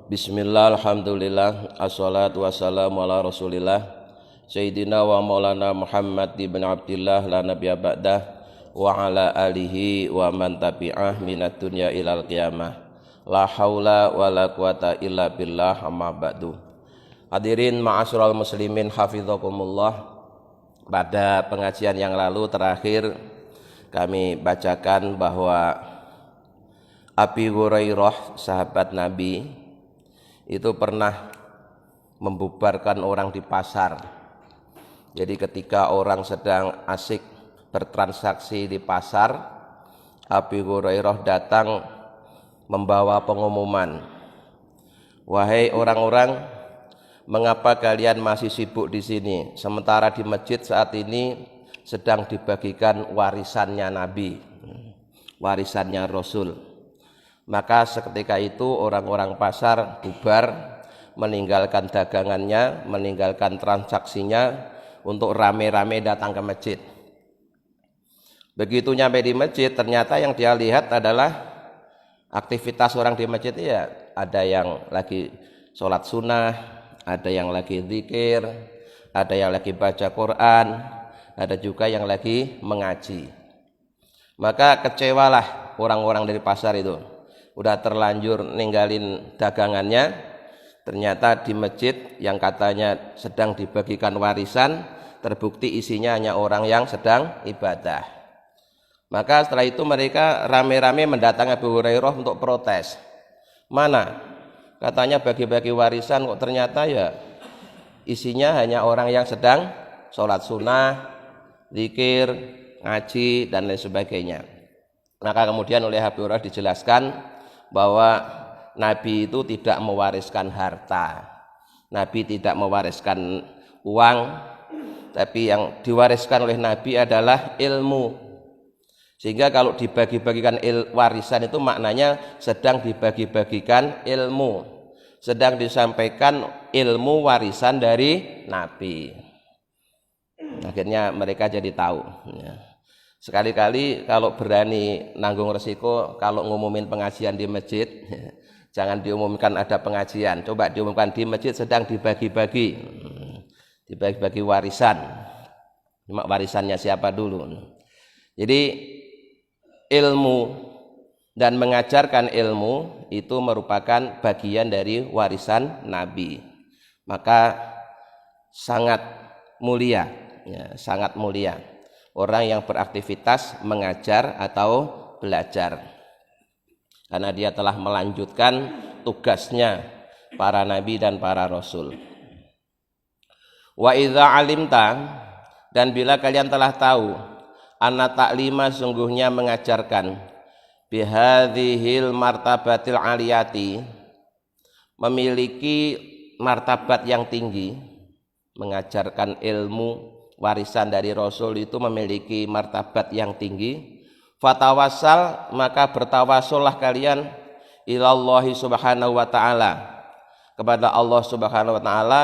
Bismillah, alhamdulillah, assalatu wassalamu ala rasulillah Sayyidina wa maulana Muhammad ibn Abdillah la nabiyya ba'dah wa ala alihi wa man tabi'ah minat dunya ilal qiyamah. La haula wa la quwata illa billah, amma ba'du. Hadirin ma'asyiral muslimin hafizakumullah. Pada pengajian yang lalu terakhir kami bacakan bahwa Abi Hurairah, sahabat Nabi, itu pernah membubarkan orang di pasar. Jadi ketika orang sedang asik bertransaksi di pasar, Abi Hurairah datang membawa pengumuman, "Wahai orang-orang, mengapa kalian masih sibuk di sini sementara di masjid saat ini sedang dibagikan warisannya Nabi, warisannya Rasul?" Maka seketika itu orang-orang pasar bubar, meninggalkan dagangannya, meninggalkan transaksinya untuk rame-rame datang ke masjid. Begitu nyampe di masjid, ternyata yang dia lihat adalah aktivitas orang di masjid. Ya, ada yang lagi sholat sunnah, ada yang lagi zikir, ada yang lagi baca Quran, ada juga yang lagi mengaji. Maka kecewalah orang-orang dari pasar itu. Udah terlanjur ninggalin dagangannya, ternyata di masjid yang katanya sedang dibagikan warisan, terbukti isinya hanya orang yang sedang ibadah. Maka setelah itu mereka rame-rame mendatangi Abu Hurairah untuk protes. Mana? Katanya bagi-bagi warisan, kok ternyata ya isinya hanya orang yang sedang sholat sunnah, zikir, ngaji, dan lain sebagainya. Maka kemudian oleh Abu Hurairah dijelaskan bahwa Nabi itu tidak mewariskan harta, Nabi tidak mewariskan uang, tapi yang diwariskan oleh Nabi adalah ilmu. Sehingga kalau dibagi-bagikan warisan itu maknanya sedang dibagi-bagikan ilmu, sedang disampaikan ilmu warisan dari Nabi. Akhirnya mereka jadi tahu, ya. Sekali-kali kalau berani nanggung resiko, kalau ngumumin pengajian di masjid, jangan diumumkan ada pengajian, coba diumumkan di masjid sedang dibagi-bagi warisan. Cuma warisannya siapa dulu. Jadi ilmu dan mengajarkan ilmu itu merupakan bagian dari warisan Nabi. Maka sangat mulia, ya, sangat mulia orang yang beraktivitas mengajar atau belajar, karena dia telah melanjutkan tugasnya para nabi dan para rasul. Wa idza alimta, dan bila kalian telah tahu, anna ta'lima, sungguhnya mengajarkan, bihadhil martabatil aliyati, memiliki martabat yang tinggi, mengajarkan ilmu warisan dari Rasul itu memiliki martabat yang tinggi. Fatawassal, maka bertawasullah kalian ilallahi subhanahu wa ta'ala, kepada Allah subhanahu wa ta'ala,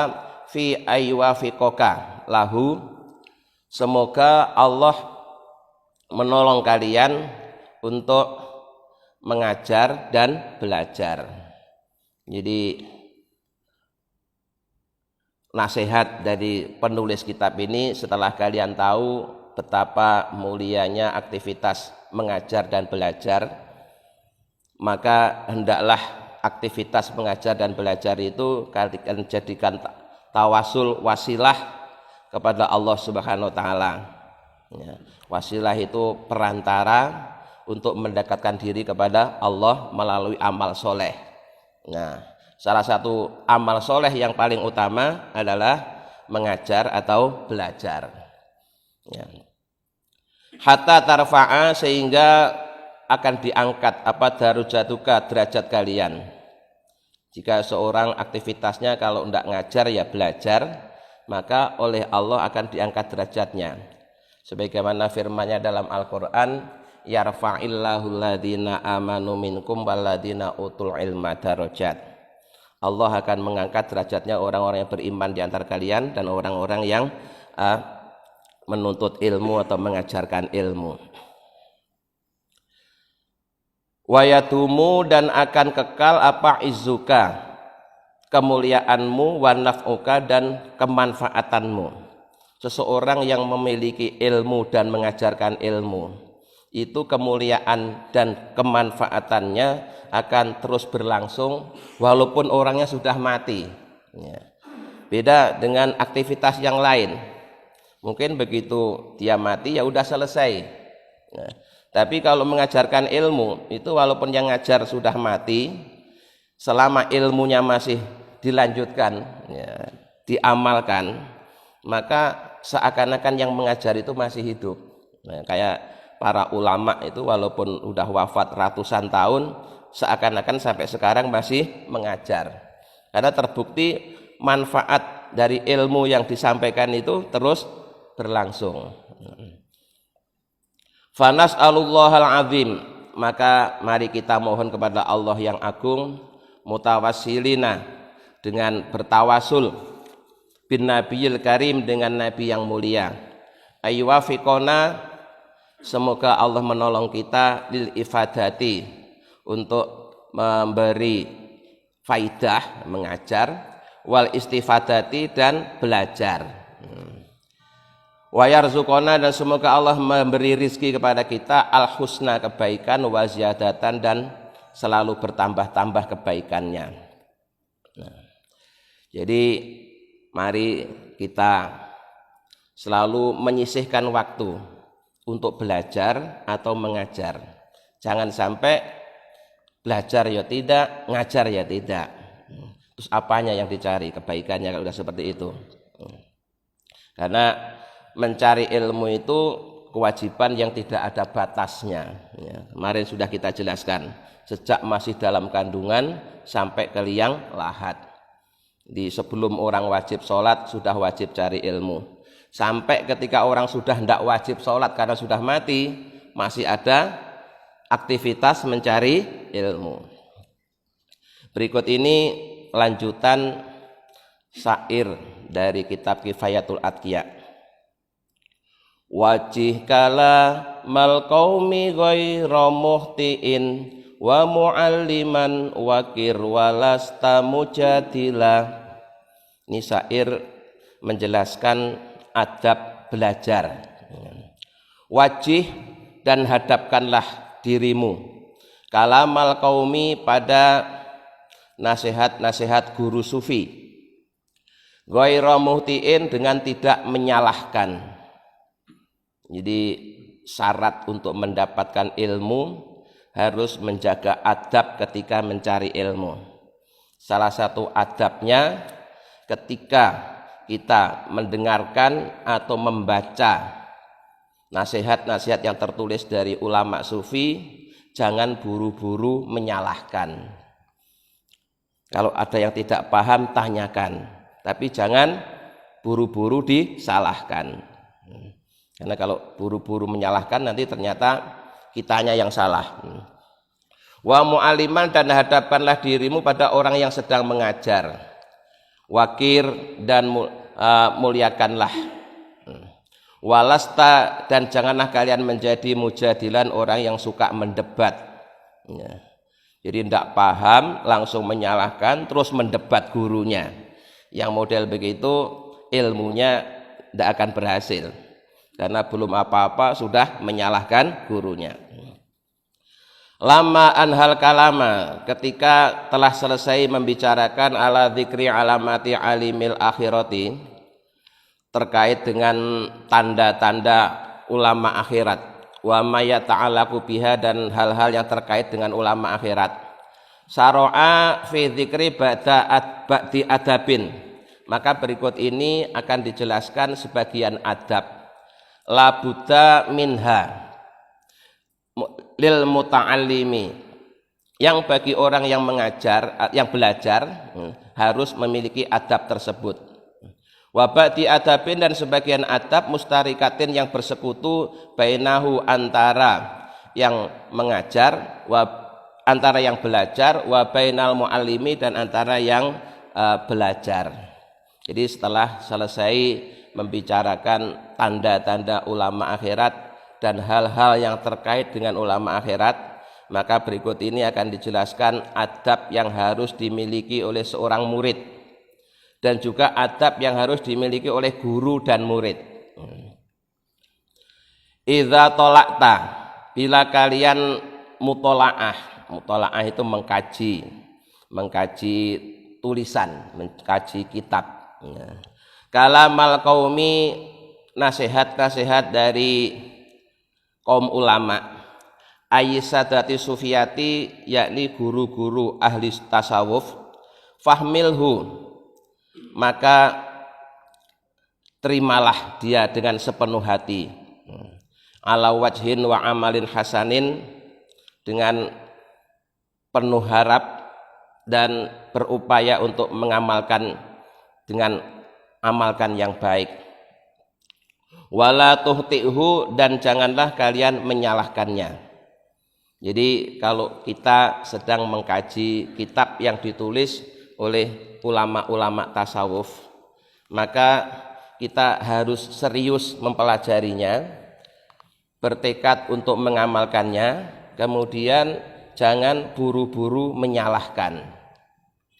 fi aywafiqoka lahu, semoga Allah menolong kalian untuk mengajar dan belajar. Jadi nasihat dari penulis kitab ini, setelah kalian tahu betapa mulianya aktivitas mengajar dan belajar, maka hendaklah aktivitas mengajar dan belajar itu kalian jadikan tawasul, wasilah kepada Allah Subhanahu wa taala. Ya, wasilah itu perantara untuk mendekatkan diri kepada Allah melalui amal soleh. Nah, salah satu amal soleh yang paling utama adalah mengajar atau belajar, ya. Hatta tarfa'a, sehingga akan diangkat darajatuka, derajat kalian. Jika seorang aktivitasnya kalau tidak ngajar ya belajar, maka oleh Allah akan diangkat derajatnya. Sebagaimana firman-Nya dalam Al-Qur'an, yarfa'illahu alladhina amanu minkum walladhina utul ilma darajat. Allah akan mengangkat derajatnya orang-orang yang beriman di antara kalian dan orang-orang yang menuntut ilmu atau mengajarkan ilmu. Wayadumu, dan akan kekal apa izzuka, kemuliaanmu, wa naf'uka, dan kemanfaatanmu. Seseorang yang memiliki ilmu dan mengajarkan ilmu, itu kemuliaan dan kemanfaatannya akan terus berlangsung walaupun orangnya sudah mati. Ya. Beda dengan aktivitas yang lain. Mungkin begitu dia mati ya udah selesai. Ya. Tapi kalau mengajarkan ilmu itu walaupun yang ngajar sudah mati, selama ilmunya masih dilanjutkan, ya, diamalkan, maka seakan-akan yang mengajar itu masih hidup. Nah, kayak para ulama itu walaupun udah wafat ratusan tahun, seakan-akan sampai sekarang masih mengajar. Karena terbukti manfaat dari ilmu yang disampaikan itu terus berlangsung. Fanas'alullahal azim, maka mari kita mohon kepada Allah yang agung, mutawassilina, dengan bertawasul, bin nabiyil karim, dengan nabi yang mulia, ayyuwafiqona, semoga Allah menolong kita, lil ifadati, untuk memberi faidah, mengajar, wal istifadati, dan belajar, wa yarzuqona, dan semoga Allah memberi rizki kepada kita, al husna, kebaikan, wa ziyadatan, dan selalu bertambah-tambah kebaikannya. Nah, jadi mari kita selalu menyisihkan waktu untuk belajar atau mengajar. Jangan sampai belajar ya tidak, ngajar ya tidak. Terus apanya yang dicari? Kebaikannya kalau sudah seperti itu. Karena mencari ilmu itu kewajiban yang tidak ada batasnya. Ya, kemarin sudah kita jelaskan, sejak masih dalam kandungan sampai ke liang lahat. Di sebelum orang wajib sholat sudah wajib cari ilmu. Sampai ketika orang sudah tidak wajib sholat karena sudah mati, masih ada aktivitas mencari ilmu. Berikut ini lanjutan syair dari kitab Kifayatul Atqiya. Wajih kala mal qaumi ghairu muhtiin wa mualliman wakir walasta mujadila. Ini syair menjelaskan adab belajar. Wajih, dan hadapkanlah dirimu, kalamal qaumi, pada nasihat-nasihat guru sufi, ghairu muhtiin, dengan tidak menyalahkan. Jadi syarat untuk mendapatkan ilmu harus menjaga adab ketika mencari ilmu. Salah satu adabnya ketika kita mendengarkan atau membaca nasihat-nasihat yang tertulis dari ulama sufi, jangan buru-buru menyalahkan. Kalau ada yang tidak paham, tanyakan, tapi jangan buru-buru disalahkan. Karena kalau buru-buru menyalahkan nanti ternyata kitanya yang salah. Wa mu'aliman, dan hadapkanlah dirimu pada orang yang sedang mengajar. Wakir, dan muliakanlah. Walasta, dan janganlah kalian menjadi mujadilan, orang yang suka mendebat. Jadi tidak paham langsung menyalahkan terus mendebat gurunya. Yang model begitu ilmunya tidak akan berhasil, karena belum apa-apa sudah menyalahkan gurunya. Lama anhal kalama, ketika telah selesai membicarakan ala dzikri alamati alimil akhirati, terkait dengan tanda-tanda ulama akhirat, wa ma yata'allaqu biha, dan hal-hal yang terkait dengan ulama akhirat. Saro'a fi dzikri ba'di adabin, maka berikut ini akan dijelaskan sebagian adab. La budda minha lil muta'allimi, yang bagi orang yang mengajar, yang belajar, harus memiliki adab tersebut. Wa ba'di adabin, dan sebagian adab mustarikatin, yang bersekutu, bainahu, antara yang mengajar, antara yang belajar, wa bainal muallimi, dan antara yang belajar. Jadi setelah selesai membicarakan tanda-tanda ulama akhirat dan hal-hal yang terkait dengan ulama akhirat, maka berikut ini akan dijelaskan adab yang harus dimiliki oleh seorang murid dan juga adab yang harus dimiliki oleh guru dan murid. Idza tolakta, bila kalian mutolaah, mutolaah itu mengkaji tulisan, mengkaji kitab. Kalamal qaumi, nasihat-nasihat dari kaum ulama, ayyisadati sufiyati, yakni guru-guru ahli tasawuf, fahmilhu, maka terimalah dia dengan sepenuh hati, ala wajhin wa amalin hasanin, dengan penuh harap dan berupaya untuk mengamalkan dengan amalkan yang baik. Wala tuhti'hu, dan janganlah kalian menyalahkannya. Jadi kalau kita sedang mengkaji kitab yang ditulis oleh ulama-ulama tasawuf, maka kita harus serius mempelajarinya, bertekad untuk mengamalkannya, kemudian jangan buru-buru menyalahkan.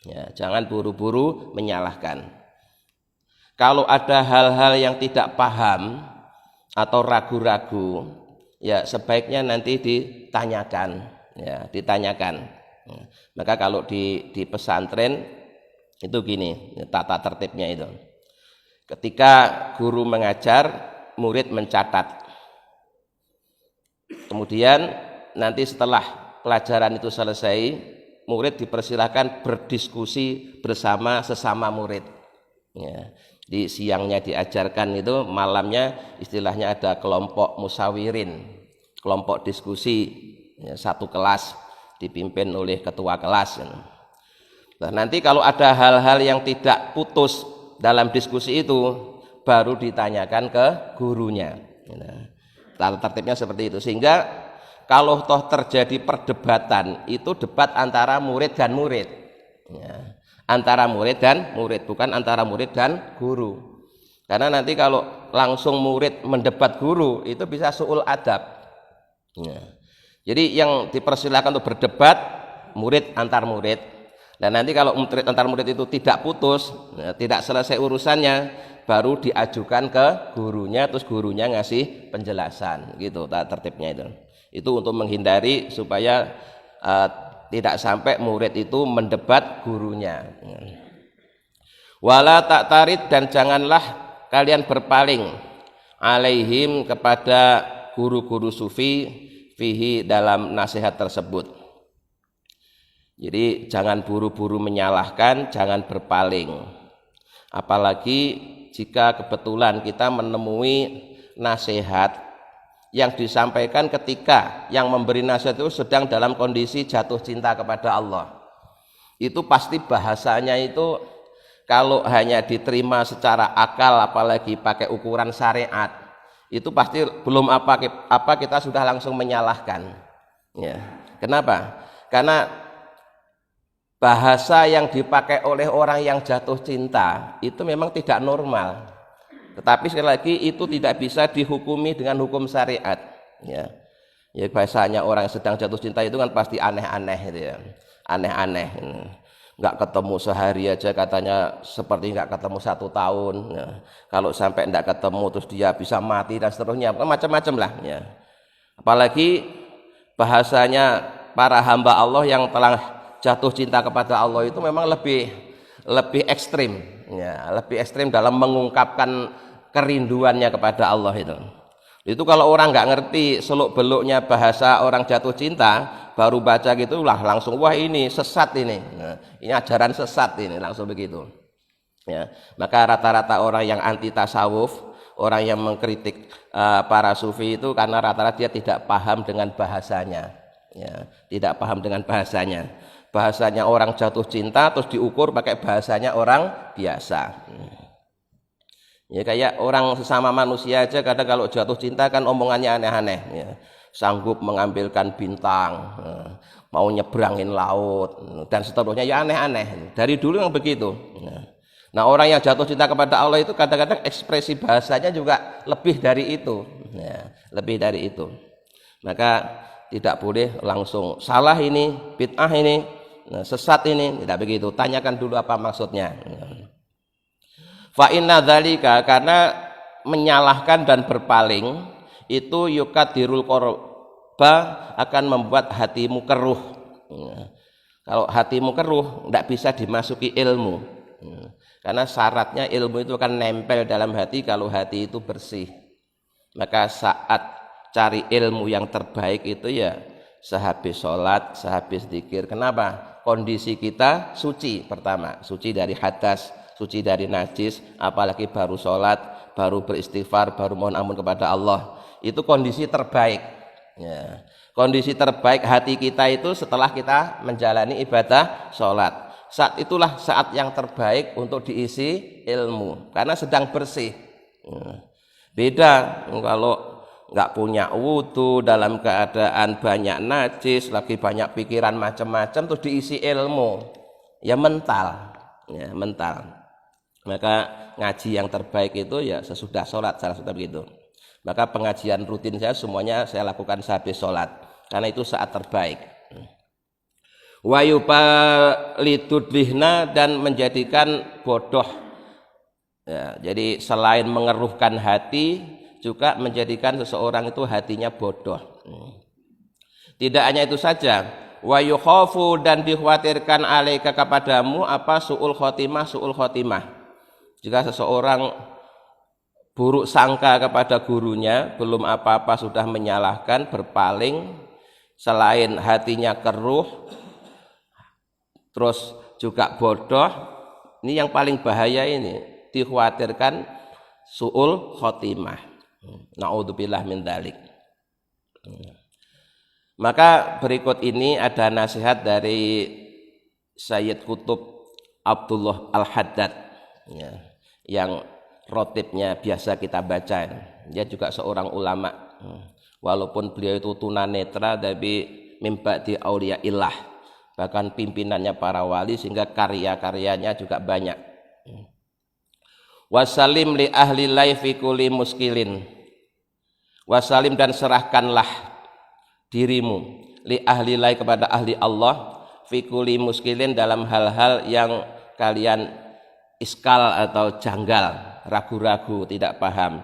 Ya, jangan buru-buru menyalahkan. Kalau ada hal-hal yang tidak paham atau ragu-ragu, ya sebaiknya nanti ditanyakan, ya ditanyakan. Ya, maka kalau di pesantren itu gini, tata tertibnya itu. Ketika guru mengajar, murid mencatat. Kemudian nanti setelah pelajaran itu selesai, murid dipersilahkan berdiskusi bersama sesama murid. Ya. Di siangnya diajarkan itu, malamnya istilahnya ada kelompok musawirin, kelompok diskusi, ya, satu kelas dipimpin oleh ketua kelas. Nah, nanti kalau ada hal-hal yang tidak putus dalam diskusi itu, baru ditanyakan ke gurunya. Nah, tata tertibnya seperti itu, sehingga kalau toh terjadi perdebatan, itu debat antara murid dan murid, ya, antara murid dan murid, bukan antara murid dan guru. Karena nanti kalau langsung murid mendebat guru, itu bisa su'ul adab, ya. Jadi yang dipersilakan untuk berdebat murid antar murid, dan nanti kalau murid antar murid itu tidak putus, ya, tidak selesai urusannya, baru diajukan ke gurunya, terus gurunya ngasih penjelasan, gitu tata tertibnya itu. Itu untuk menghindari supaya tidak sampai murid itu mendebat gurunya. Wala taktarid, dan janganlah kalian berpaling alaihim, kepada guru-guru sufi, fihi, dalam nasihat tersebut. Jadi jangan buru-buru menyalahkan, jangan berpaling. Apalagi jika kebetulan kita menemui nasihat yang disampaikan ketika yang memberi nasihat itu sedang dalam kondisi jatuh cinta kepada Allah. Itu pasti bahasanya itu kalau hanya diterima secara akal, apalagi pakai ukuran syariat, itu pasti belum apa kita sudah langsung menyalahkan, ya. Kenapa? Karena bahasa yang dipakai oleh orang yang jatuh cinta itu memang tidak normal. Tetapi sekali lagi itu tidak bisa dihukumi dengan hukum syariat, ya. Ya bahasanya orang yang sedang jatuh cinta itu kan pasti aneh-aneh gitu, ya. Aneh-aneh. Nggak ketemu sehari aja katanya seperti nggak ketemu 1 tahun, ya. Kalau sampai nggak ketemu terus dia bisa mati dan seterusnya, macam-macam lah, ya. Apalagi bahasanya para hamba Allah yang telah jatuh cinta kepada Allah itu memang lebih ekstrim, ya, lebih ekstrim dalam mengungkapkan kerinduannya kepada Allah itu. Itu kalau orang nggak ngerti seluk-beluknya bahasa orang jatuh cinta, baru baca gitulah langsung wah ini sesat ini. Nah, ini ajaran sesat ini, langsung begitu. Ya, maka rata-rata orang yang anti tasawuf, orang yang mengkritik para sufi itu karena rata-rata dia tidak paham dengan bahasanya. Ya, tidak paham dengan bahasanya. Bahasanya orang jatuh cinta terus diukur pakai bahasanya orang biasa. Ya kayak orang sesama manusia aja kadang kalau jatuh cinta kan omongannya aneh-aneh, ya. Sanggup mengambilkan bintang, mau nyebrangin laut dan seterusnya, ya aneh-aneh. Dari dulu yang begitu. Nah orang yang jatuh cinta kepada Allah itu kadang-kadang ekspresi bahasanya juga lebih dari itu, ya, lebih dari itu. Maka tidak boleh langsung salah ini, bid'ah ini, sesat ini, tidak begitu. Tanyakan dulu apa maksudnya. Fa inna dzalika, karena menyalahkan dan berpaling itu yukadirul qurba, akan membuat hatimu keruh. Kalau hatimu keruh, tidak bisa dimasuki ilmu. Karena syaratnya ilmu itu akan nempel dalam hati kalau hati itu bersih. Maka saat cari ilmu yang terbaik itu ya sehabis sholat, sehabis zikir. Kenapa? Kondisi kita suci pertama, suci dari hadas, suci dari najis, apalagi baru sholat, baru beristighfar, baru mohon ampun kepada Allah. Itu kondisi terbaik. Ya. Kondisi terbaik hati kita itu setelah kita menjalani ibadah sholat. Saat itulah saat yang terbaik untuk diisi ilmu, karena sedang bersih. Beda kalau nggak punya wudu, dalam keadaan banyak najis, lagi banyak pikiran macam-macam, terus diisi ilmu, ya mental. Maka ngaji yang terbaik itu ya sesudah sholat, salah satu begitu. Maka pengajian rutin saya semuanya saya lakukan sehabis sholat, karena itu saat terbaik. Wa yupalitudlihna, dan menjadikan bodoh. Ya, jadi selain mengeruhkan hati, juga menjadikan seseorang itu hatinya bodoh. Tidak hanya itu saja, wa yukhafu, dan dikhawatirkan alaika kepadamu apa su'ul khotimah. Jika seseorang buruk sangka kepada gurunya, belum apa-apa sudah menyalahkan, berpaling, selain hatinya keruh, terus juga bodoh. Ini yang paling bahaya, ini dikhawatirkan su'ul khotimah. Na'udzubillah min dzalik. Maka berikut ini ada nasihat dari Sayyid Qutb Abdullah Al-Haddad, ya, yang rotibnya biasa kita baca. Dia juga seorang ulama, walaupun beliau itu tunanetra, tapi mimba di aulia illah, bahkan pimpinannya para wali, sehingga karya-karyanya juga banyak. Wasalim li ahli laifi kulli muskilin, wasalim, dan serahkanlah dirimu li ahli lai, kepada ahli Allah, fi kulli muskilin, dalam hal-hal yang kalian iskal atau janggal, ragu-ragu, tidak paham.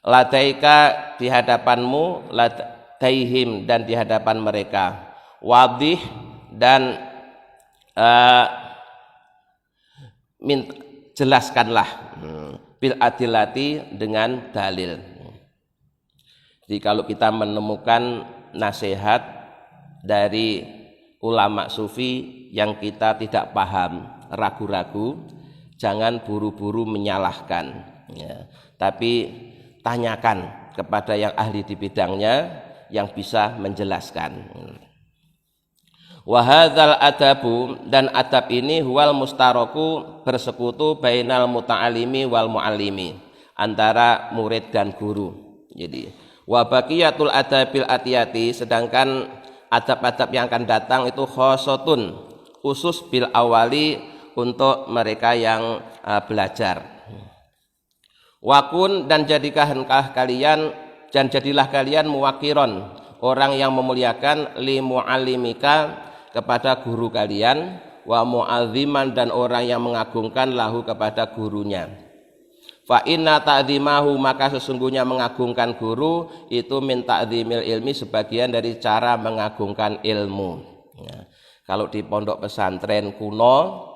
Ladaika, di hadapanmu, ladaihim, dan di hadapan mereka, wadih, dan jelaskanlah, bil adilati, dengan dalil. Jadi kalau kita menemukan nasihat dari ulama sufi yang kita tidak paham, ragu-ragu, jangan buru-buru menyalahkan, ya, tapi tanyakan kepada yang ahli di bidangnya, yang bisa menjelaskan. Wahadzal adabu, dan adab ini huwal mustaroku, bersekutu bainal muta'alimi wal mu'allimi, antara murid dan guru. Jadi wa baqiyatul adabil atiyati, sedangkan adab-adab yang akan datang itu khosotun, khusus bil awali, untuk mereka yang belajar. Wakun, dan jadilah kalian muwakiron, orang yang memuliakan, li mu'allimika, kepada guru kalian, wa mu'azziman, dan orang yang mengagungkan, lahu, kepada gurunya. Fa inna ta'dzimahu, maka sesungguhnya mengagungkan guru itu min ta'dzimil ilmi, sebagian dari cara mengagungkan ilmu. Ya. Kalau di pondok pesantren kuno,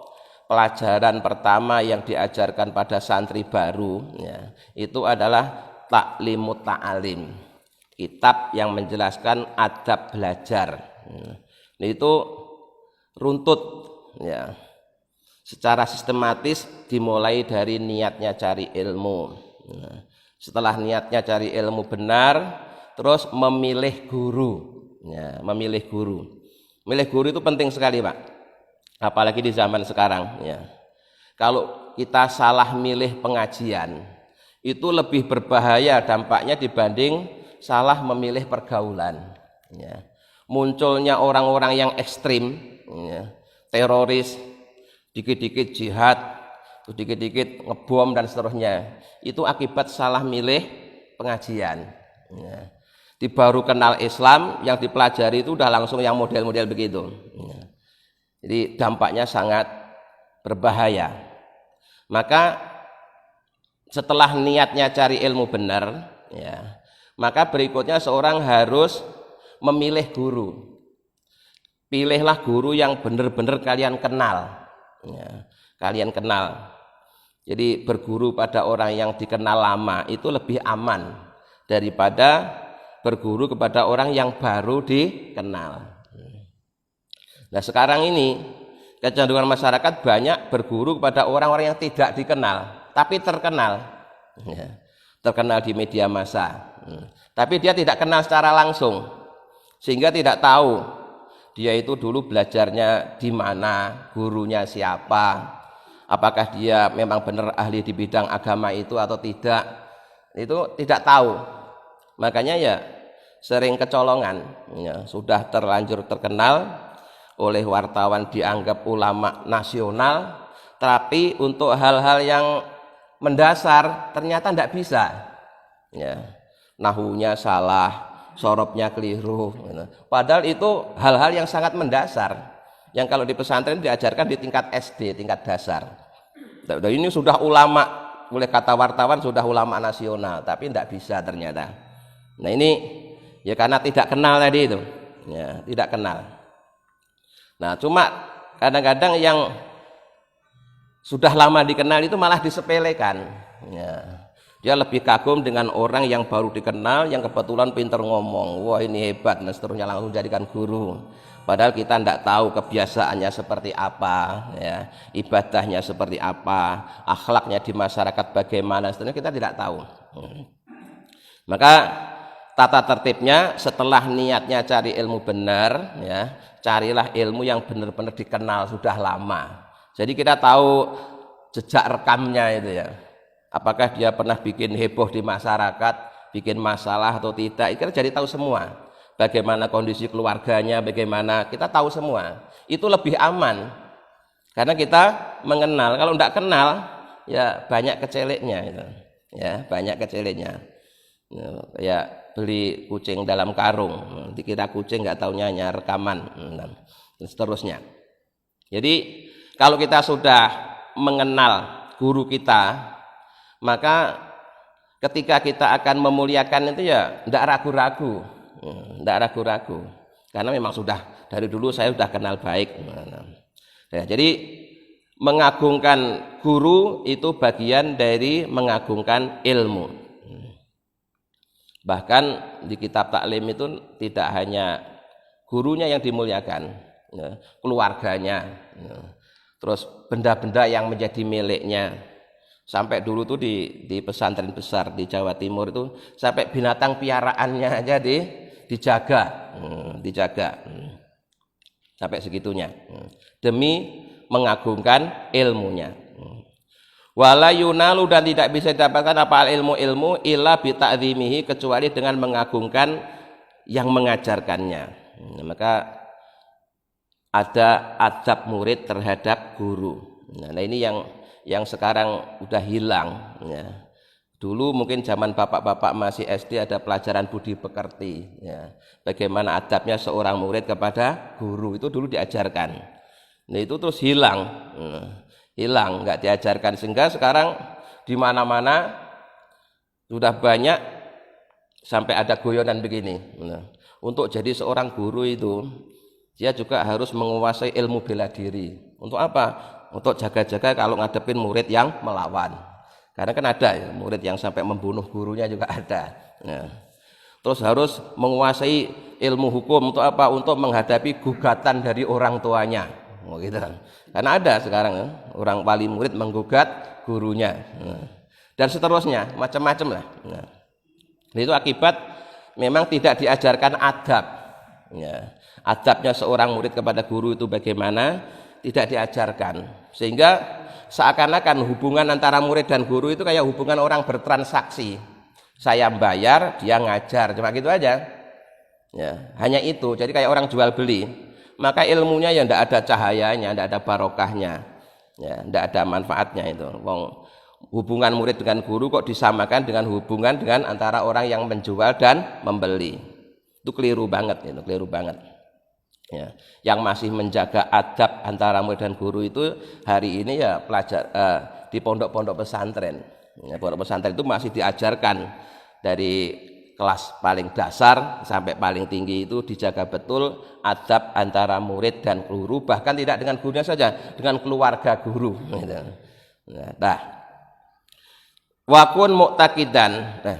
pelajaran pertama yang diajarkan pada santri baru, ya, itu adalah taklimut ta'alim, kitab yang menjelaskan adab belajar. Itu runtut, ya, secara sistematis, dimulai dari niatnya cari ilmu. Setelah niatnya cari ilmu benar, terus memilih guru, ya, memilih guru. Memilih guru itu penting sekali, Pak, apalagi di zaman sekarang, ya. Kalau kita salah milih pengajian, itu lebih berbahaya dampaknya dibanding salah memilih pergaulan, ya. Munculnya orang-orang yang ekstrim, ya, teroris, dikit-dikit jihad, dikit-dikit ngebom dan seterusnya, itu akibat salah milih pengajian, ya. baru kenal Islam, yang dipelajari itu udah langsung yang model-model begitu. Jadi dampaknya sangat berbahaya. Maka setelah niatnya cari ilmu benar, ya, maka berikutnya seorang harus memilih guru. Pilihlah guru yang benar-benar kalian kenal, ya, kalian kenal. Jadi berguru pada orang yang dikenal lama itu lebih aman daripada berguru kepada orang yang baru dikenal. Nah sekarang ini kecenderungan masyarakat banyak berguru kepada orang-orang yang tidak dikenal tapi terkenal, ya, terkenal di media massa, tapi dia tidak kenal secara langsung, sehingga tidak tahu dia itu dulu belajarnya di mana, gurunya siapa, apakah dia memang benar ahli di bidang agama itu atau tidak, itu tidak tahu. Makanya ya sering kecolongan, ya, sudah terlanjur terkenal oleh wartawan dianggap ulama nasional, tapi untuk hal-hal yang mendasar ternyata tidak bisa, ya, nahunya salah, sorobnya keliru, padahal itu hal-hal yang sangat mendasar yang kalau di pesantren diajarkan di tingkat SD, tingkat dasar. Dan ini sudah ulama, oleh kata wartawan sudah ulama nasional, tapi tidak bisa ternyata. Nah ini ya karena tidak kenal tadi itu, ya, tidak kenal. Nah cuma kadang-kadang yang sudah lama dikenal itu malah disepelekan, ya. Dia lebih kagum dengan orang yang baru dikenal, yang kebetulan pintar ngomong, wah ini hebat, dan seterusnya langsung jadikan guru. Padahal kita tidak tahu kebiasaannya seperti apa, ya, ibadahnya seperti apa, akhlaknya di masyarakat bagaimana, seterusnya kita tidak tahu. Maka tata tertibnya setelah niatnya cari ilmu benar, ya, carilah ilmu yang benar-benar dikenal sudah lama. Jadi kita tahu jejak rekamnya itu, ya. Apakah dia pernah bikin heboh di masyarakat, bikin masalah atau tidak, itu jadi tahu semua. Bagaimana kondisi keluarganya, bagaimana, kita tahu semua. Itu lebih aman karena kita mengenal. Kalau tidak kenal, ya banyak keceleknya itu, ya, banyak keceleknya. Ya beli kucing dalam karung, dikira kucing nggak taunya hanya rekaman, dan seterusnya. Jadi kalau kita sudah mengenal guru kita, maka ketika kita akan memuliakan itu ya tidak ragu-ragu, karena memang sudah dari dulu saya sudah kenal baik. Ya, jadi mengagungkan guru itu bagian dari mengagungkan ilmu. Bahkan di kitab taklim itu tidak hanya gurunya yang dimuliakan, ya, keluarganya, ya, terus benda-benda yang menjadi miliknya. Sampai dulu tuh di pesantren besar di Jawa Timur itu sampai binatang piaraannya aja dijaga, sampai segitunya, demi mengagungkan ilmunya. Wala yunalu, dan tidak bisa didapatkan apa ilmu illa bita'zimihi, kecuali dengan mengagungkan yang mengajarkannya. Maka ada adab murid terhadap guru. Nah ini yang sekarang udah hilang, ya. Dulu mungkin zaman bapak-bapak masih SD ada pelajaran budi pekerti, ya. Bagaimana adabnya seorang murid kepada guru itu dulu diajarkan. Nah itu terus hilang, nggak diajarkan, sehingga sekarang di mana-mana sudah banyak sampai ada guyonan begini. Nah, untuk jadi seorang guru itu dia juga harus menguasai ilmu bela diri. Untuk apa? Untuk jaga-jaga kalau ngadepin murid yang melawan. Karena kan ada ya, murid yang sampai membunuh gurunya juga ada. Ya. Terus harus menguasai ilmu hukum untuk apa? Untuk menghadapi gugatan dari orang tuanya. Oh, gitu. Karena ada sekarang ya, orang wali murid menggugat gurunya. Dan seterusnya, macam-macam lah. Nah, itu akibat memang tidak diajarkan adab. Ya. Adabnya seorang murid kepada guru itu bagaimana? Tidak diajarkan, sehingga seakan-akan hubungan antara murid dan guru itu kayak hubungan orang bertransaksi. Saya bayar, dia ngajar, cuma gitu aja. Ya, hanya itu. Jadi kayak orang jual beli. Maka ilmunya ya tidak ada cahayanya, tidak ada barokahnya, ya, tidak ada manfaatnya itu. Hubungan murid dengan guru kok disamakan dengan hubungan dengan antara orang yang menjual dan membeli. Itu keliru banget, itu keliru banget. Ya, yang masih menjaga adab antara murid dan guru itu hari ini ya pelajar di pondok-pondok pesantren. Ya, pondok pesantren itu masih diajarkan dari kelas paling dasar sampai paling tinggi itu dijaga betul adab antara murid dan guru, bahkan tidak dengan gurunya saja, dengan keluarga guru. Nah, wakun mu'taqidan. Nah,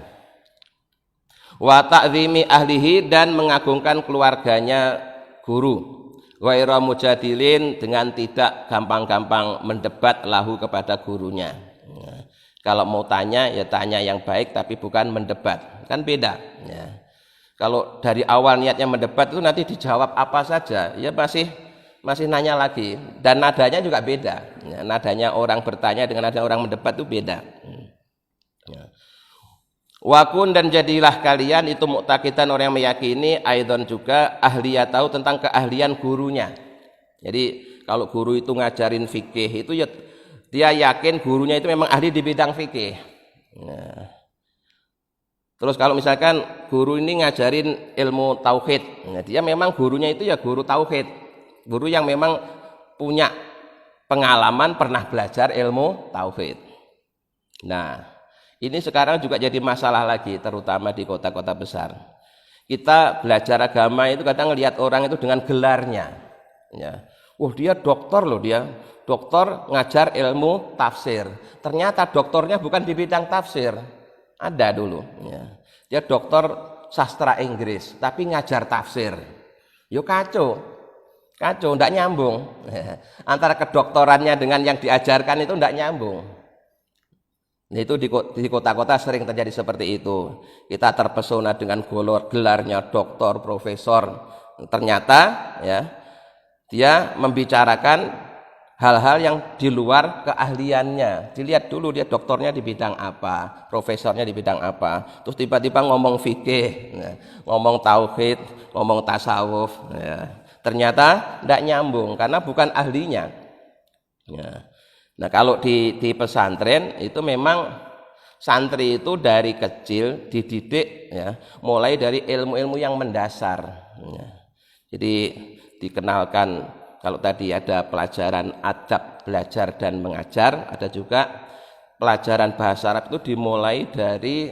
wa ta'zimi ahlihi, dan mengagungkan keluarganya guru, ghaira mujadilin, dengan tidak gampang-gampang mendebat lahu kepada gurunya. Ya. Kalau mau tanya ya tanya yang baik, tapi bukan mendebat, kan beda. Ya. Kalau dari awal niatnya mendebat itu nanti dijawab apa saja, ya masih nanya lagi, dan nadanya juga beda. Ya, nadanya orang bertanya dengan nada orang mendebat itu beda. Ya. Wakun, dan jadilah kalian itu mu'taqidan, orang yang meyakini, aidon juga ahliya, tahu tentang keahlian gurunya. Jadi kalau guru itu ngajarin fikih itu ya dia yakin gurunya itu memang ahli di bidang fikih. Nah, terus kalau misalkan guru ini ngajarin ilmu tauhid, nah dia memang gurunya itu ya guru tauhid, guru yang memang punya pengalaman pernah belajar ilmu tauhid. Nah, ini sekarang juga jadi masalah lagi, terutama di kota-kota besar. Kita belajar agama itu kadang lihat orang itu dengan gelarnya. Ya. Dia doktor loh, dia doktor ngajar ilmu tafsir. Ternyata doktornya bukan di bidang tafsir. Ada dulu. Ya. Dia doktor sastra Inggris, tapi ngajar tafsir. Yo kacau, tidak nyambung. Ya. Antara kedoktorannya dengan yang diajarkan itu tidak nyambung. Itu di kota-kota sering terjadi seperti itu. Kita terpesona dengan gelarnya doktor, profesor. Ternyata ya dia membicarakan hal-hal yang di luar keahliannya. Dilihat dulu dia doktornya di bidang apa, profesornya di bidang apa. Terus tiba-tiba ngomong fikih, ya, ngomong tauhid, ngomong tasawuf. Ya. Ternyata tidak nyambung karena bukan ahlinya. Ya. Nah, kalau di pesantren itu memang santri itu dari kecil dididik ya, mulai dari ilmu-ilmu yang mendasar. Ya. Jadi dikenalkan, kalau tadi ada pelajaran adab belajar dan mengajar, ada juga pelajaran bahasa Arab itu dimulai dari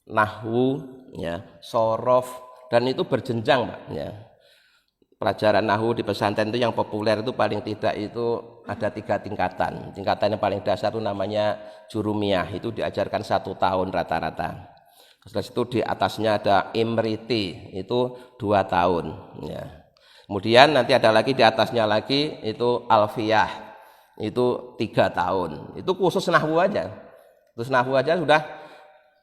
nahwu, ya, shorof, dan itu berjenjang, Pak. Ya. Pelajaran nahwu di pesantren itu yang populer itu paling tidak itu ada 3 tingkatan. Tingkatan yang paling dasar itu namanya jurumiyah, itu diajarkan 1 tahun rata-rata. Setelah itu di atasnya ada imriti, itu 2 tahun. Ya. Kemudian nanti ada lagi di atasnya lagi itu alfiyah, itu 3 tahun. Itu khusus nahwu aja. Terus nahwu aja sudah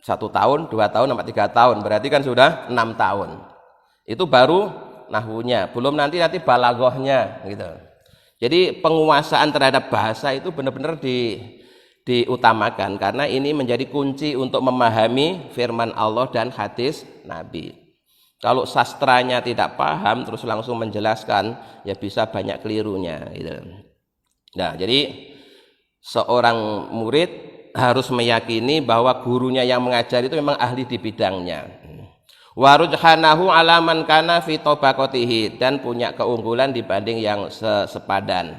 1 tahun, 2 tahun, sampai 3 tahun. Berarti kan sudah 6 tahun. Itu baru nahwunya, belum nanti balaghahnya gitu. Jadi penguasaan terhadap bahasa itu benar-benar diutamakan, karena ini menjadi kunci untuk memahami firman Allah dan hadis Nabi. Kalau sastranya tidak paham terus langsung menjelaskan, ya bisa banyak kelirunya gitu. Nah, jadi seorang murid harus meyakini bahwa gurunya yang mengajar itu memang ahli di bidangnya. Warujhanahu alaman kana fi tabaqatihi, dan punya keunggulan dibanding yang sepadan.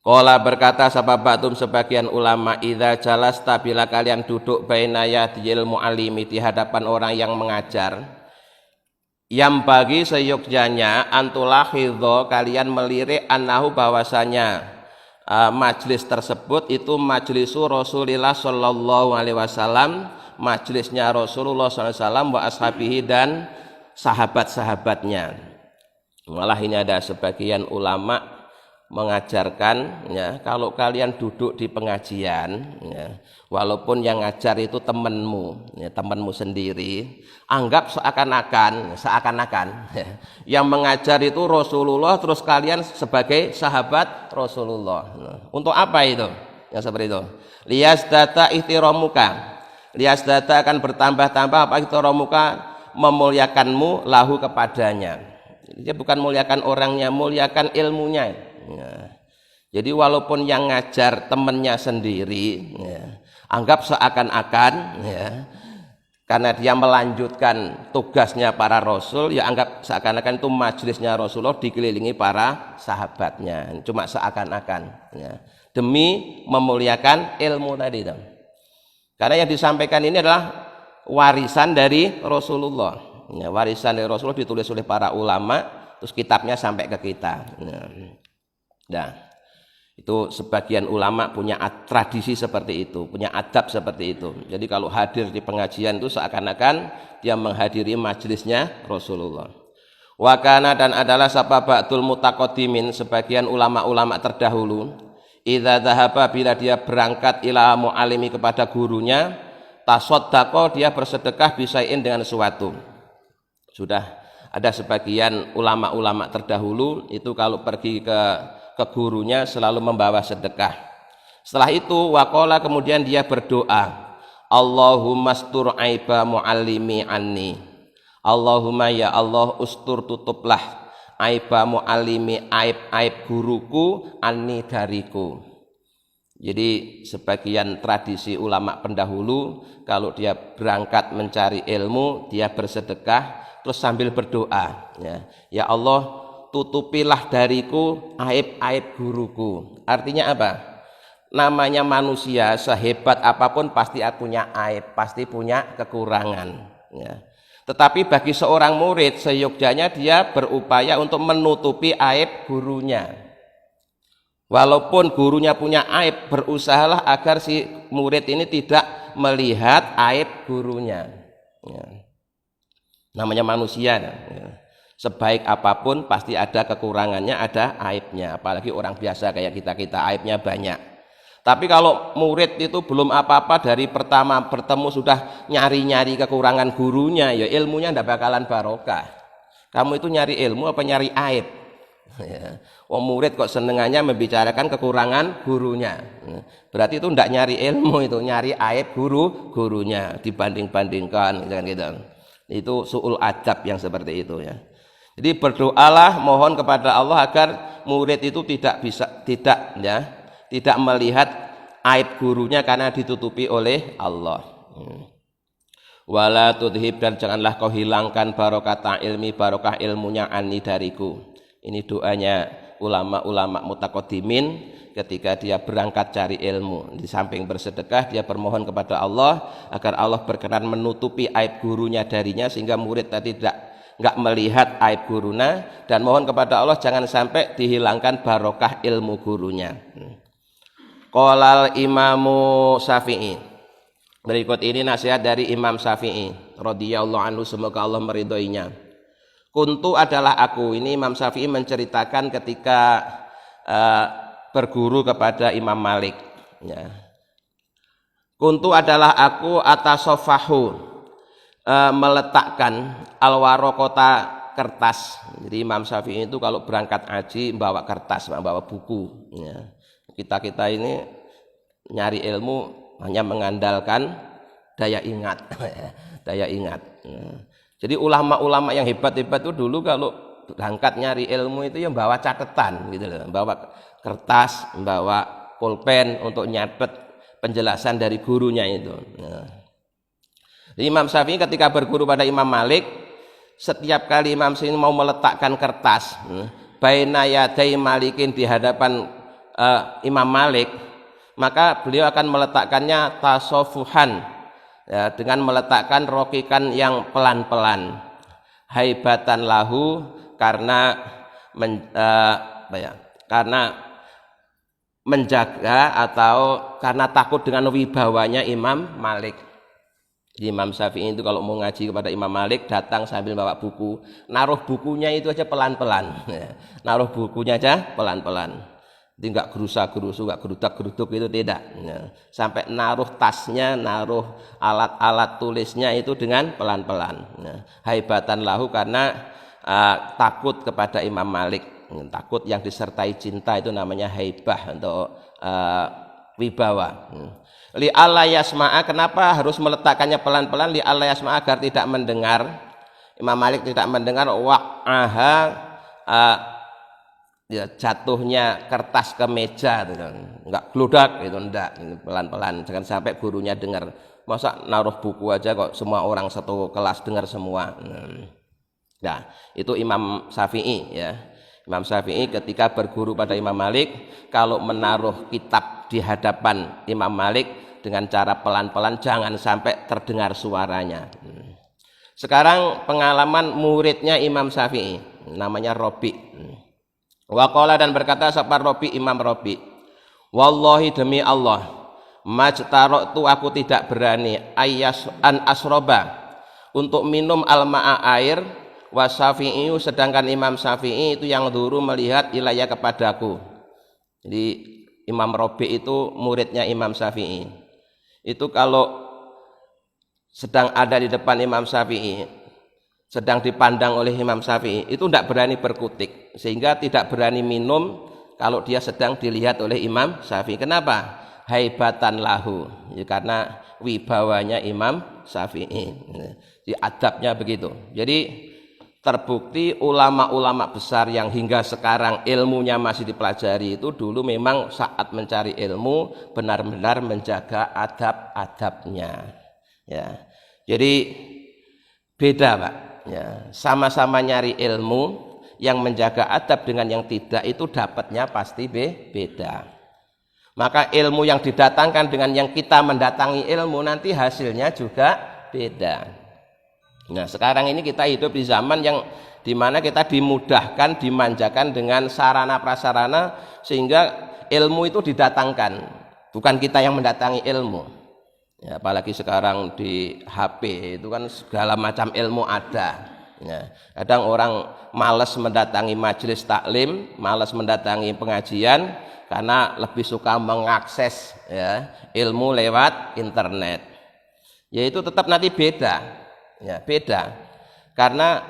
Qala berkata sahabatum sebagian ulama, idza jalasta, bila kalian duduk baina yadil muallimi, di hadapan orang yang mengajar, yang bagi seyogyanya antulahidho, kalian melirik annahu, bahwasanya majlis tersebut itu majlisu Rasulillah sallallahu alaihi wasallam, majlisnya Rasulullah SAW wa ashabihi, dan sahabat-sahabatnya. Malah ini ada sebagian ulama mengajarkan, ya, kalau kalian duduk di pengajian, ya, walaupun yang ngajar itu temanmu, ya, temanmu sendiri, anggap seakan-akan ya, yang mengajar itu Rasulullah, terus kalian sebagai sahabat Rasulullah. Nah, untuk apa itu? Yang seperti itu. Liyasdata ihtiramuka, liasdata akan bertambah-tambah apa itu romuka, memuliakanmu lahu kepadanya. Dia bukan muliakan orangnya, muliakan ilmunya. Ya. Jadi walaupun yang ngajar temannya sendiri, ya, anggap seakan-akan ya, karena dia melanjutkan tugasnya para rasul, ya anggap seakan-akan itu majelisnya Rasulullah dikelilingi para sahabatnya, cuma seakan-akan ya, demi memuliakan ilmu tadi itu. Karena yang disampaikan ini adalah warisan dari Rasulullah ya, warisan dari Rasulullah ditulis oleh para ulama, terus kitabnya sampai ke kita ya. Nah, itu sebagian ulama punya tradisi seperti itu, punya adab seperti itu. Jadi kalau hadir di pengajian itu seakan-akan dia menghadiri majelisnya Rasulullah. Wa kana, dan adalah sapa ba'dul mutaqaddimin, sebagian ulama-ulama terdahulu, idza dzahaba, bila dia berangkat ila muallimi, kepada gurunya, tasaddaqa, dia bersedekah bisain, dengan sesuatu. Sudah ada sebagian ulama-ulama terdahulu itu kalau pergi ke gurunya selalu membawa sedekah. Setelah itu waqala, kemudian dia berdoa, Allahumma astur aiba muallimi anni. Allahumma, ya Allah, ustur, tutuplah, aiba muallimi, aib-aib guruku, anni, dariku. Jadi sebagian tradisi ulama pendahulu kalau dia berangkat mencari ilmu, dia bersedekah terus sambil berdoa ya Allah, tutupilah dariku aib-aib guruku. Artinya apa? Namanya manusia, sehebat apapun pasti punya aib, pasti punya kekurangan ya. Tetapi bagi seorang murid seyogyanya dia berupaya untuk menutupi aib gurunya. Walaupun gurunya punya aib, berusahalah agar si murid ini tidak melihat aib gurunya ya. Namanya manusia ya. Sebaik apapun pasti ada kekurangannya, ada aibnya. Apalagi orang biasa kayak kita-kita, aibnya banyak. Tapi kalau murid itu belum apa-apa, dari pertama bertemu sudah nyari-nyari kekurangan gurunya, ya ilmunya ndak bakalan barokah. Kamu itu nyari ilmu apa nyari aib? Murid kok senengannya membicarakan kekurangan gurunya, berarti itu ndak nyari ilmu, itu nyari aib gurunya, dibanding-bandingkan gitu. Itu su'ul adab yang seperti itu ya. Jadi berdoalah, mohon kepada Allah agar murid itu tidak melihat aib gurunya karena ditutupi oleh Allah. Wala tudhib, dan janganlah kau hilangkan barokah ilmi, barokah ilmunya, anni, dariku. Ini doanya ulama-ulama mutaqaddimin ketika dia berangkat cari ilmu. Di samping bersedekah, dia bermohon kepada Allah agar Allah berkenan menutupi aib gurunya darinya, sehingga murid tadi enggak melihat aib gurunya, dan mohon kepada Allah jangan sampai dihilangkan barokah ilmu gurunya. Qolal Imamu Syafi'i. Berikut ini nasihat dari Imam Syafi'i radhiyallahu anhu, semoga Allah meridhoinya. Kuntu, adalah aku. Ini Imam Syafi'i menceritakan ketika berguru kepada Imam Malik ya. Kuntu, adalah aku, atasofahu, meletakkan alwarokota, kertas. Jadi Imam Syafi'i itu kalau berangkat haji bawa kertas, bawa buku ya. Kita ini nyari ilmu hanya mengandalkan daya ingat daya ingat ya. Jadi ulama-ulama yang hebat-hebat itu dulu kalau berangkat nyari ilmu itu yang bawa catatan gitu loh, bawa kertas, bawa pulpen untuk nyatet penjelasan dari gurunya itu ya. Imam Syafi'i ketika berguru pada Imam Malik, setiap kali Imam Syafi'i mau meletakkan kertas baina yaday Malikin, di hadapan Imam Malik, maka beliau akan meletakkannya tasofuhan ya, dengan meletakkan rokikan yang pelan-pelan, haibatan lahu, karena karena menjaga atau karena takut dengan wibawanya Imam Malik. Imam Syafi'i itu kalau mau ngaji kepada Imam Malik datang sambil bawa buku, naruh bukunya itu aja pelan-pelan ya. Naruh bukunya aja pelan-pelan, jadi nggak gerusa-gerusu, nggak gerudak-geruduk, itu tidak ya. Sampai naruh tasnya, naruh alat-alat tulisnya itu dengan pelan-pelan ya. Haibatan lahu, karena takut kepada Imam Malik, takut yang disertai cinta itu namanya haibah, untuk wibawa. Li alla yasma'a, kenapa harus meletakkannya pelan-pelan? Li alla yasma'a, agar tidak mendengar, Imam Malik tidak mendengar waq'aha, ya jatuhnya kertas ke meja gitu. Enggak gludak gitu, enggak, pelan-pelan, jangan sampai gurunya dengar. Masa naruh buku aja kok semua orang satu kelas dengar semua. Nah, itu Imam Syafi'i ya. Imam Syafi'i ketika berguru pada Imam Malik, kalau menaruh kitab di hadapan Imam Malik dengan cara pelan-pelan, jangan sampai terdengar suaranya. Sekarang pengalaman muridnya Imam Syafi'i, namanya Robi. Waqala, dan berkata sapa Robi, Imam Robi, wallahi demi Allah, majtaratu, aku tidak berani an asroba, untuk minum al-ma'a, air, wa Syafi'i, sedangkan Imam Syafi'i itu yang dulu melihat ilayah kepadaku. Jadi Imam Robi itu muridnya Imam Syafi'i. Itu kalau sedang ada di depan Imam Syafi'i, sedang dipandang oleh Imam Syafi'i, itu tidak berani berkutik, sehingga tidak berani minum kalau dia sedang dilihat oleh Imam Syafi'i. Kenapa? Haibatan lahu, ya, karena wibawanya Imam Syafi'i. Jadi adabnya begitu. Jadi terbukti ulama-ulama besar yang hingga sekarang ilmunya masih dipelajari itu dulu memang saat mencari ilmu benar-benar menjaga adab-adabnya. Ya, jadi beda Pak. Ya, sama-sama nyari ilmu, yang menjaga adab dengan yang tidak itu dapatnya pasti beda. Maka ilmu yang didatangkan dengan yang kita mendatangi ilmu nanti hasilnya juga beda. Nah, sekarang ini kita hidup di zaman yang dimana kita dimudahkan, dimanjakan dengan sarana prasarana, sehingga ilmu itu didatangkan, bukan kita yang mendatangi ilmu. Ya, apalagi sekarang di HP itu kan segala macam ilmu ada. Ya, kadang orang malas mendatangi majelis taklim, malas mendatangi pengajian karena lebih suka mengakses ya, ilmu lewat internet. Yaitu tetap nanti beda. Ya, beda. Karena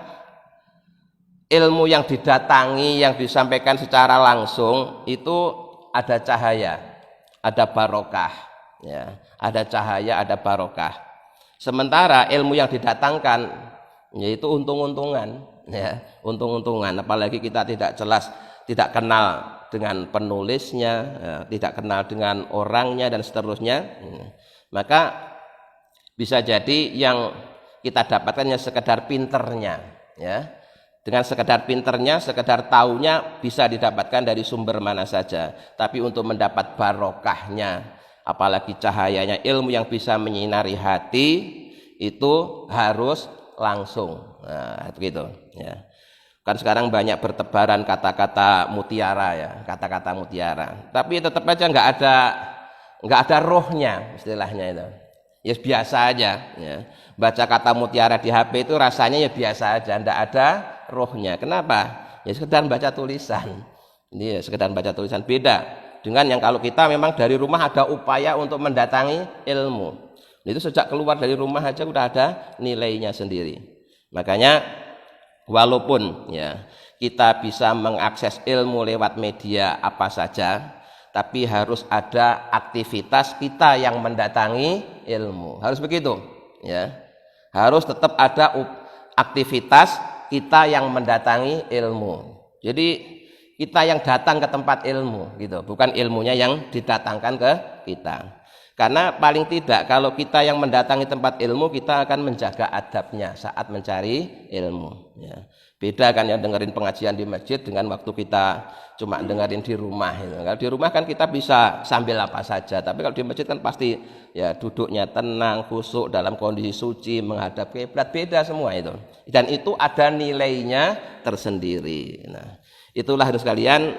ilmu yang didatangi, yang disampaikan secara langsung itu ada cahaya, ada barokah. Ya, ada cahaya, ada barokah. Sementara ilmu yang didatangkan yaitu untung-untungan, ya, untung-untungan. Apalagi kita tidak jelas, tidak kenal dengan penulisnya, ya, tidak kenal dengan orangnya dan seterusnya. Maka bisa jadi yang kita dapatkan hanya sekedar pinternya, ya. Dengan sekedar pinternya, sekedar taunya bisa didapatkan dari sumber mana saja. Tapi untuk mendapat barokahnya, apalagi cahayanya ilmu yang bisa menyinari hati, itu harus langsung. Nah, begitu ya. Kan sekarang banyak bertebaran kata-kata mutiara ya, kata-kata mutiara. Tapi tetap aja nggak ada rohnya istilahnya itu. Ya biasa aja ya. Baca kata mutiara di HP itu rasanya ya biasa aja, nggak ada rohnya. Kenapa? Ya sekedar baca tulisan. Ini ya sekedar baca tulisan, beda dengan yang kalau kita memang dari rumah ada upaya untuk mendatangi ilmu. Itu sejak keluar dari rumah aja udah ada nilainya sendiri. Makanya walaupun ya kita bisa mengakses ilmu lewat media apa saja, tapi harus ada aktivitas kita yang mendatangi ilmu. Harus begitu ya. Harus tetap ada aktivitas kita yang mendatangi ilmu. Jadi kita yang datang ke tempat ilmu gitu, bukan ilmunya yang didatangkan ke kita. Karena paling tidak kalau kita yang mendatangi tempat ilmu, kita akan menjaga adabnya saat mencari ilmu ya. Beda kan yang dengerin pengajian di masjid dengan waktu kita cuma dengerin di rumah gitu. Kalau di rumah kan kita bisa sambil apa saja, tapi kalau di masjid kan pasti ya duduknya tenang, khusyuk dalam kondisi suci, menghadap kiblat, beda semua itu. Dan itu ada nilainya tersendiri. Nah, itulah harus kalian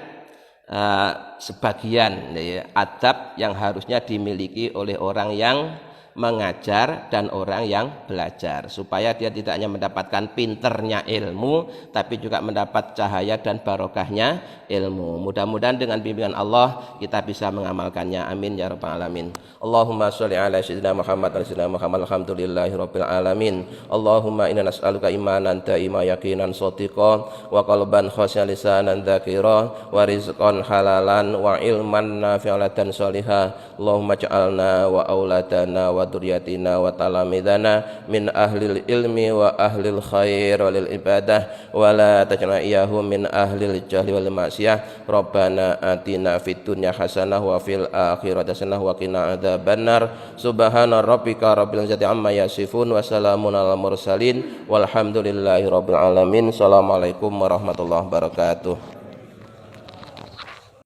sebagian ya, adab yang harusnya dimiliki oleh orang yang mengajar dan orang yang belajar, supaya dia tidak hanya mendapatkan pinternya ilmu, tapi juga mendapat cahaya dan barokahnya ilmu. Mudah-mudahan dengan bimbingan Allah kita bisa mengamalkannya. Amin ya rabbal alamin. Allahumma sholli ala sayyidina Muhammad wa sayyidina Muhammad, alhamdulillahi rabbil alamin. Allahumma inna nas'aluka imanan daima yaqinan shadiqan wa qalban khashi'an lisanan dzakira wa rizqan halalan wa ilman nafi'an dan sholihah. Allahumma ja'alna wa auladana wa dhurriyyatina wa talamidana min ahlil ilmi wa ahlil khair walil ibadah wa la taj'al iyahum min ahlil jahli wal ma'siyah. Rabbana atina fid dunya hasanah wa fil akhirati hasanah wa qina adzabannar. Subhana rabbika rabbil izzati amma yasifun wa salamun alal mursalin walhamdulillahi rabbil alamin. Assalamualaikum warahmatullahi wabarakatuh.